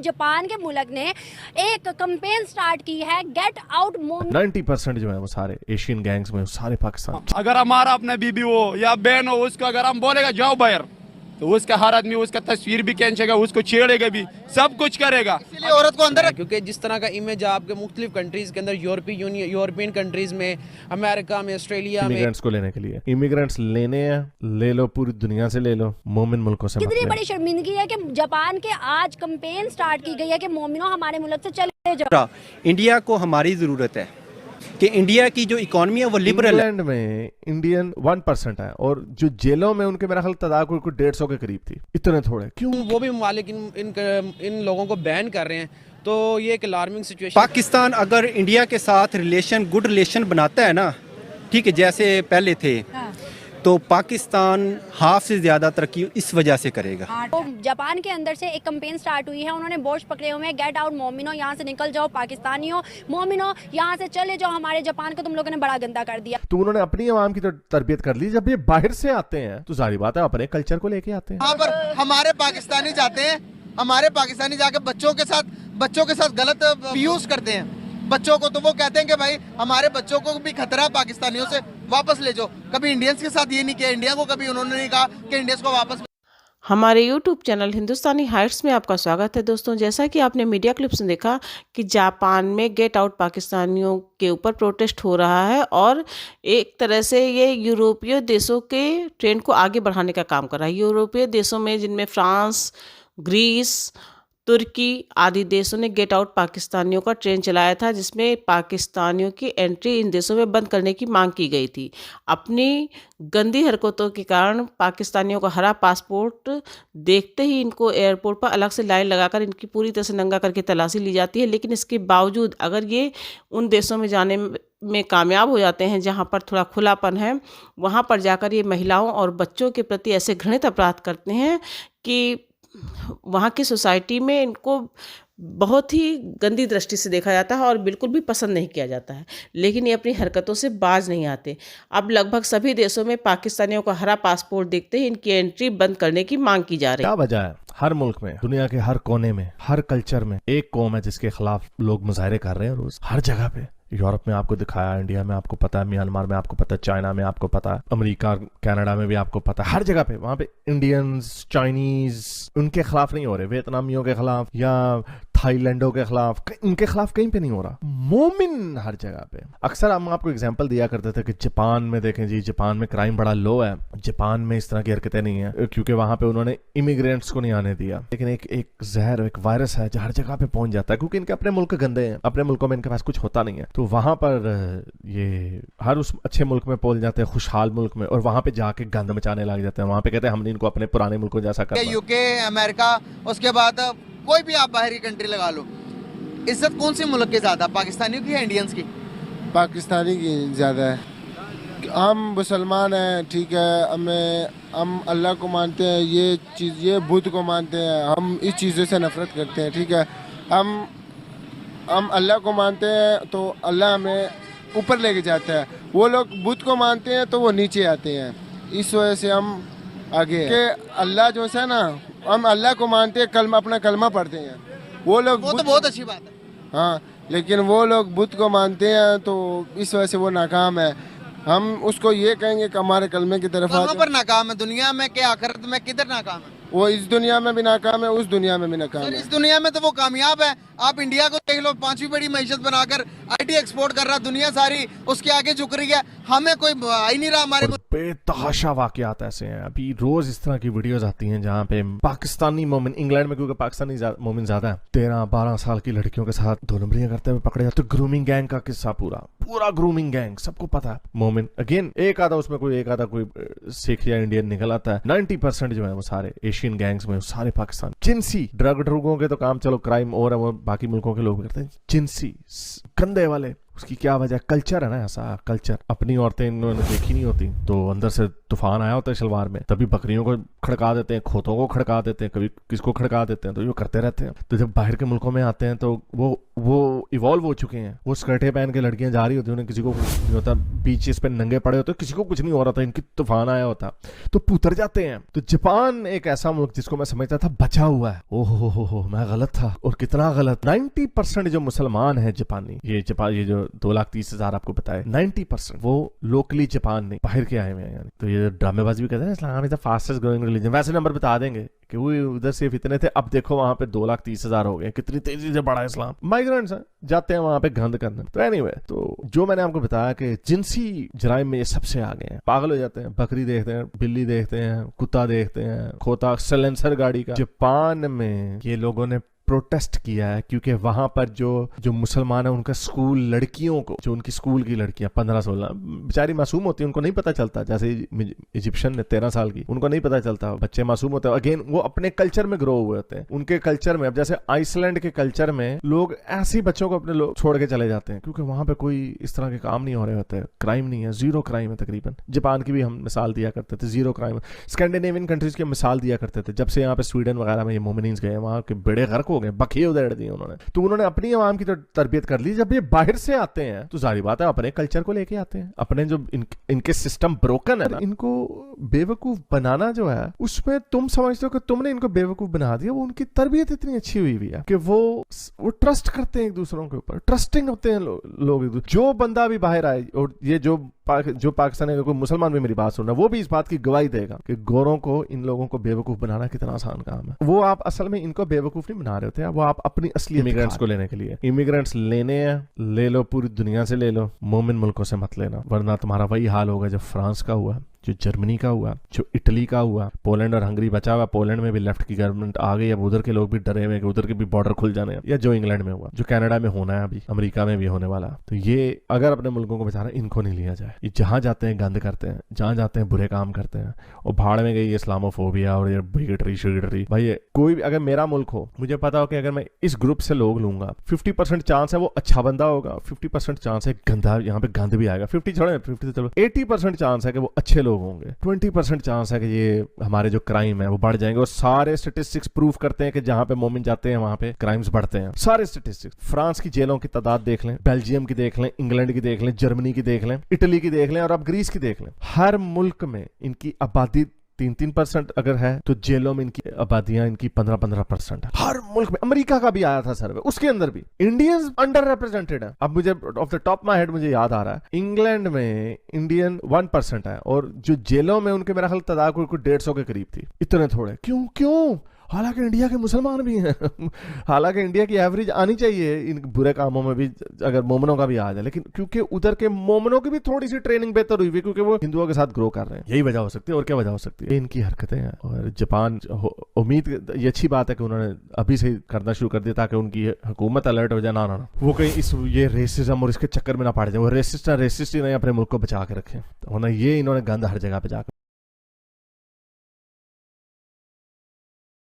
Japan के मुल्क ने एक कैंपेन स्टार्ट की है, गेट आउट मोमिनो। 90% जो है वो सारे एशियन गैंग्स में सारे पाकिस्तान। अगर हमारा अपना बीबी हो या बहन हो, उसको अगर हम बोलेगा जाओ बाहर, तो उसका हर आदमी उसका तस्वीर भी खींचेगा, उसको छेड़ेगा भी, सब कुछ करेगा। इसलिए औरत को अंदर क्योंकि जिस तरह का इमेज आपके मुख्तलिफ कंट्रीज़ के अंदर, यूरोपियन कंट्रीज़ में, अमेरिका में, ऑस्ट्रेलिया में, इमिग्रेंट्स को लेने के लिए, इमिग्रेंट्स लेने हैं, ले लो, पूरी दुनिया से ले लो, मोमिन मुल्कों से मत कितनी ले। बड़ी शर्मिंदगी है कि जापान के आज कैंपेन स्टार्ट की गई है कि मोमिनो हमारे मुल्क से चले जाओ। इंडिया को हमारी ज़रूरत है कि इंडिया की जो इकोनॉमी है वो लिबरल है। इंग्लैंड में इंडियन 1% है और जो जेलों में उनके मेरा ख्याल तादाद कोई 150 के करीब थी। इतने थोड़े क्यों? वो भी ममालिक इन लोगों को बैन कर रहे हैं, तो ये एक अलार्मिंग सिचुएशन। पाकिस्तान अगर इंडिया के साथ गुड रिलेशन बनाता है ना, ठीक है, जैसे पहले थे, तो पाकिस्तान हाफ से ज़्यादा तरक्की इस वजह से करेगा। तो जापान के अंदर से एक कैंपेन स्टार्ट हुई है, उन्होंने बोर्ड पकड़े हुए हैं, गेट आउट मोमिनो, यहाँ से निकल जाओ पाकिस्तानियों, मोमिनो यहाँ से चले जाओ, हमारे जापान को तुम लोगों ने बड़ा गंदा कर दिया। तो उन्होंने अपनी आवाम की तो तरबियत कर ली। जब ये बाहर से आते हैं तो जाहिर बात है अपने कल्चर को लेके आते हैं। वहाँ पर हमारे पाकिस्तानी जाते हैं, हमारे पाकिस्तानी जाके बच्चों के साथ गलत यूज करते हैं बच्चों को। तो वो कहते हैं कि भाई हमारे बच्चों को भी खतरा है पाकिस्तानियों से, वापस ले जाओ। कभी इंडियंस के साथ ये नहीं किया, इंडिया को कभी उन्होंने नहीं कहा कि इंडियंस को वापस। हमारे YouTube चैनल हिंदुस्तानी हाइट्स में आपका स्वागत है दोस्तों। जैसा कि आपने मीडिया क्लिप्स में देखा कि जापान में गेट आउट पाकिस्तानियों के ऊपर प्रोटेस्ट हो रहा है और एक तरह से ये यूरोपीय देशों के ट्रेंड को आगे बढ़ाने का काम कर रहा है। यूरोपीय देशों में जिनमें फ्रांस, ग्रीस, तुर्की आदि देशों ने गेट आउट पाकिस्तानियों का ट्रेन चलाया था, जिसमें पाकिस्तानियों की एंट्री इन देशों में बंद करने की मांग की गई थी। अपनी गंदी हरकतों के कारण पाकिस्तानियों का हरा पासपोर्ट देखते ही इनको एयरपोर्ट पर अलग से लाइन लगाकर इनकी पूरी तरह से नंगा करके तलाशी ली जाती है। लेकिन इसके बावजूद अगर ये उन देशों में जाने में कामयाब हो जाते हैं जहाँ पर थोड़ा खुलापन है, वहाँ पर जाकर ये महिलाओं और बच्चों के प्रति ऐसे घृणित अपराध करते हैं कि वहाँ की सोसाइटी में इनको बहुत ही गंदी दृष्टि से देखा जाता है और बिल्कुल भी पसंद नहीं किया जाता है। लेकिन ये अपनी हरकतों से बाज नहीं आते। अब लगभग सभी देशों में पाकिस्तानियों का हरा पासपोर्ट देखते ही इनकी एंट्री बंद करने की मांग की जा रही है। क्या वजह है? हर मुल्क में, दुनिया के हर कोने में, हर कल्चर में एक कौम है जिसके खिलाफ लोग मुजाहरे कर रहे हैं रोज, हर जगह पे। यूरोप में आपको दिखाया, इंडिया में आपको पता है, म्यांमार में आपको पता है, चाइना में आपको पता है, अमेरिका, कनाडा में भी आपको पता है, हर जगह पे वहाँ पे इंडियंस, चाइनीज उनके खिलाफ नहीं हो रहे, वियतनामियों के खिलाफ या थाईलैंडों के खिलाफ, उनके खिलाफ कहीं पे नहीं हो रहा। मोमिन हर जगह पे। अक्सर हम आपको एग्जांपल दिया करते थे कि जापान में देखें जी, जापान में क्राइम बड़ा लो है, जापान में इस तरह की हरकतें नहीं है क्योंकि वहां पे उन्होंने इमिग्रेंट्स को नहीं आने दिया। लेकिन एक जहर, एक वायरस है जो हर जगह पे पहुंच जाता है क्योंकि इनके अपने मुल्क गंदे हैं, अपने मुल्कों में इनके पास कुछ होता नहीं है। तो वहां पर ये हर उस अच्छे मुल्क में पहुंच जाते हैं, खुशहाल मुल्क में, और वहां पे जाके गंद मचाने लग जाते हैं। वहां पे कहते हैं हमने इनको अपने पुराने मुल्कों जैसा करना। यूके, अमेरिका, उसके बाद कोई भी आप बाहरी कंट्री लगा लो, इज्जत कौन सी मुल्क की ज्यादा, पाकिस्तानियों की या इंडियंस की? पाकिस्तानी की ज़्यादा है। हम मुसलमान हैं, ठीक है, हम अल्लाह को मानते हैं, ये बुद्ध को मानते हैं, हम इस चीज़ों से नफरत करते हैं, ठीक है। हम अल्लाह को मानते हैं तो अल्लाह हमें ऊपर लेके जाता है, वो लोग बुद्ध को मानते हैं तो वो नीचे आते हैं। इस वजह से हम आगे हैं कि अल्लाह जो है ना, हम अल्लाह को मानते हैं, अपना कलमा पढ़ते हैं। वो तो बहुत अच्छी बात है, हाँ, लेकिन वो लोग बुद्ध को मानते हैं तो इस वजह से वो नाकाम है। हम उसको ये कहेंगे कि हमारे कलमे की तरफ कहाँ पर नाकाम है? दुनिया में क्या, आखिरत में किधर नाकाम है? वो इस दुनिया में भी नाकाम है, उस दुनिया में भी नाकाम है। इस दुनिया में तो वो कामयाब है। आप इंडिया को देख लो, 5वीं बड़ी मईशत बनाकर आईटी एक्सपोर्ट कर रहा, दुनिया सारी उसके आगे झुक रही है, हमें कोई आ ही नहीं रहा। हमारे बेतहाशा वाकयात ऐसे हैं, अभी रोज इस तरह की वीडियोस आती हैं जहाँ पे पाकिस्तानी मोमिन, इंग्लैंड में क्योंकि पाकिस्तानी मोमिन ज्यादा है, 13-12 साल की लड़कियों के साथ 2 नंबरियां करते हुए पकड़े जाते। ग्रूमिंग गैंग का किस्सा, पूरा ग्रूमिंग गैंग, सबको पता है। मोमिन अगेन एक आधा कोई सिख या इंडियन निकल आता है। 90% जो है वो सारे एशियन गैंग्स में सारे पाकिस्तान। जिनसी ड्रगों के तो काम चलो क्राइम और है, वो बाकी मुल्कों के लोग करते हैं। जिनसी गंदे वाले उसकी क्या वजह? कल्चर है ना ऐसा, कल्चर। अपनी औरतें इन्होंने देखी नहीं होती तो अंदर से तूफान आया होता है शलवार में, तभी बकरियों को खड़का देते हैं, खोतों को खड़का देते हैं, कभी किसको खड़का देते हैं, तो ये करते रहते हैं। तो जब बाहर के मुल्कों में आते हैं तो वो इवॉल्व हो चुके हैं। वो स्कर्टें पहन के लड़कियां जा रही होती हैं, उन्हें किसी को कुछ नहीं होता, बीचेस पे नंगे पड़े होते, किसी को कुछ नहीं हो रहा था, इनकी तूफान आया होता तो पुतर जाते हैं। तो जापान एक ऐसा मुल्क जिसको मैं समझता था बचा हुआ है, ओहो हो मैं गलत था। और कितना गलत, 90% जो मुसलमान है जापानी, ये जो 2,30,000 आपको बताए, 90% वो लोकली जापान नहीं, बाहर के आए हुए हैं। तो ये ड्रामेबाजी भी कहते हैं Islam is the fastest growing religion, वैसे नंबर बता देंगे कि वो उधर से इतने थे, अब देखो वहां पे 2,30,000 हो गए, कितनी तेजी से बढ़ा इस्लाम। माइग्रेंट्स हैं, जाते हैं वहां पे गंद करने। तो एनीवे, तो जो मैंने आपको बताया कि जिनसी जराइम में ये सबसे आगे हैं, पागल हो जाते हैं, बकरी देखते हैं, बिल्ली देखते हैं, कुत्ता देखते हैं, खोता, सलेंसर गाड़ी का। जापान में ये लोगों ने प्रोटेस्ट किया है क्योंकि वहां पर जो मुसलमान है उनका स्कूल लड़कियों को, जो उनकी स्कूल की लड़कियां 15-16 बेचारी मासूम होती है, उनको नहीं पता चलता, जैसे इजिप्शियन ने 13 साल की, उनको नहीं पता चलता, बच्चे मासूम होते हैं। अगेन वो अपने कल्चर में ग्रो हुए होते हैं, उनके कल्चर में। अब जैसे आइसलैंड के कल्चर में लोग ऐसे ही बच्चों को अपने लोग छोड़ के चले जाते हैं क्योंकि वहां पे कोई इस तरह के काम नहीं हो रहे होते, क्राइम नहीं है, जीरो क्राइम है तकरीबन। जापान की भी हम मिसाल दिया करते थे, जीरो क्राइम। स्कैंडिनेवियन कंट्रीज की मिसाल दिया करते थे, जब से यहाँ पे स्वीडन वगैरह में ये मोमिनीस गए, वहां के बेड़े गर्क हो गए, बखिए उधेड़ दिए उन्होंने। तो उन्होंने अपनी आवाम की तो तरबियत कर ली। जब ये बाहर से आते हैं तो जाहिर बात है अपने कल्चर को लेके आते हैं, अपने जो इनके सिस्टम ब्रोकन है ना, इनको बेवकूफ बनाना जो है उसमें तुम समझते हो कि तुमने इनको बेवकूफ बना दिया। वो उनकी तरबियत इतनी अच्छी हुई है कि वो ट्रस्ट करते हैं एक दूसरों के ऊपर, ट्रस्टिंग होते हैं लोग। जो बंदा भी बाहर आए, और ये जो पाकिस्तानी कोई मुसलमान भी मेरी बात सुन रहा है, वो भी इस बात की गवाही देगा कि गोरों को, इन लोगों को बेवकूफ बनाना कितना आसान काम है। वो आप असल में इनको बेवकूफ नहीं बना रहे होते, वो आप अपनी असली इमिग्रेंट्स को लेने के लिए, इमिग्रेंट्स लेने हैं, ले लो, पूरी दुनिया से ले लो, मोमिन मुल्कों से मत लेना, वरना तुम्हारा वही हाल होगा जो फ्रांस का हुआ, जो जर्मनी का हुआ, जो इटली का हुआ। पोलैंड और हंगरी बचा हुआ, पोलैंड में भी लेफ्ट की गवर्नमेंट आ गई, अब उधर के लोग भी डरे हुए कि उधर के भी बॉर्डर खुल जाने हैं। या जो इंग्लैंड में हुआ, जो कनाडा में होना है, अभी अमेरिका में भी होने वाला। तो ये अगर अपने मुल्कों को बचाना, इनको नहीं लिया जाए। ये जहां जाते हैं गंद करते हैं, जहां जाते हैं बुरे काम करते हैं, और भाड़ में गई इस्लामोफोबिया और ये बिगेटरी शिगेटरी। भाई कोई भी अगर मेरा मुल्क हो, मुझे पता हो कि अगर मैं इस ग्रुप से लोग लूंगा, 50% चांस है वो अच्छा बंदा होगा, 50% चांस है गंदा, यहाँ पे गंद भी आएगा। 50 छोड़े, 50 से चलो 80% चांस है कि वो अच्छे लोग होंगे, 20% चांस है कि ये हमारे जो क्राइम है वो बढ़ जाएंगे। और सारे स्टेटिस्टिक्स प्रूव करते हैं कि जहां पे मोमिन जाते हैं वहां पे क्राइम्स बढ़ते हैं, सारे स्टेटिस्टिक्स। फ्रांस की जेलों की तादाद देख लें, बेल्जियम की देख लें, इंग्लैंड की देख लें, जर्मनी की देख लें, इटली की देख लें, और अब ग्रीस की देख लें। हर मुल्क में इनकी आबादी 3% अगर है तो जेलों में इनकी आबादियां इनकी 15% है। हर मुल्क में। अमेरिका का भी आया था सर्वे, उसके अंदर भी इंडियंस अंडर रिप्रेजेंटेड है। अब मुझे of the top my head मुझे याद आ रहा है, इंग्लैंड में इंडियन 1% है, और जो जेलों में उनके मेरा ख्याल तादाद कोई 150 के करीब थी। इतने थोड़े क्यों? हालांकि इंडिया के मुसलमान भी हैं हालांकि इंडिया की एवरेज आनी चाहिए इन बुरे कामों में भी, अगर मोमनों का भी आ जाए, लेकिन क्योंकि उधर के मोमनों की भी थोड़ी सी ट्रेनिंग बेहतर हुई है, क्योंकि वो हिंदुओं के साथ ग्रो कर रहे हैं। यही वजह हो सकती है, और क्या वजह हो सकती है? इनकी हरकतें हैं। और जापान, उम्मीद ये अच्छी बात है कि उन्होंने अभी से करना शुरू कर दिया ताकि उनकी हुकूमत अलर्ट हो जाए, ना वो कहीं ये रेसिज्म और इसके चक्कर में ना पड़ जाए। वो रेसिस्ट ही नहीं, अपने मुल्क को बचा के रखें, वरना ये इन्होंने गंद हर जगह पे जाकर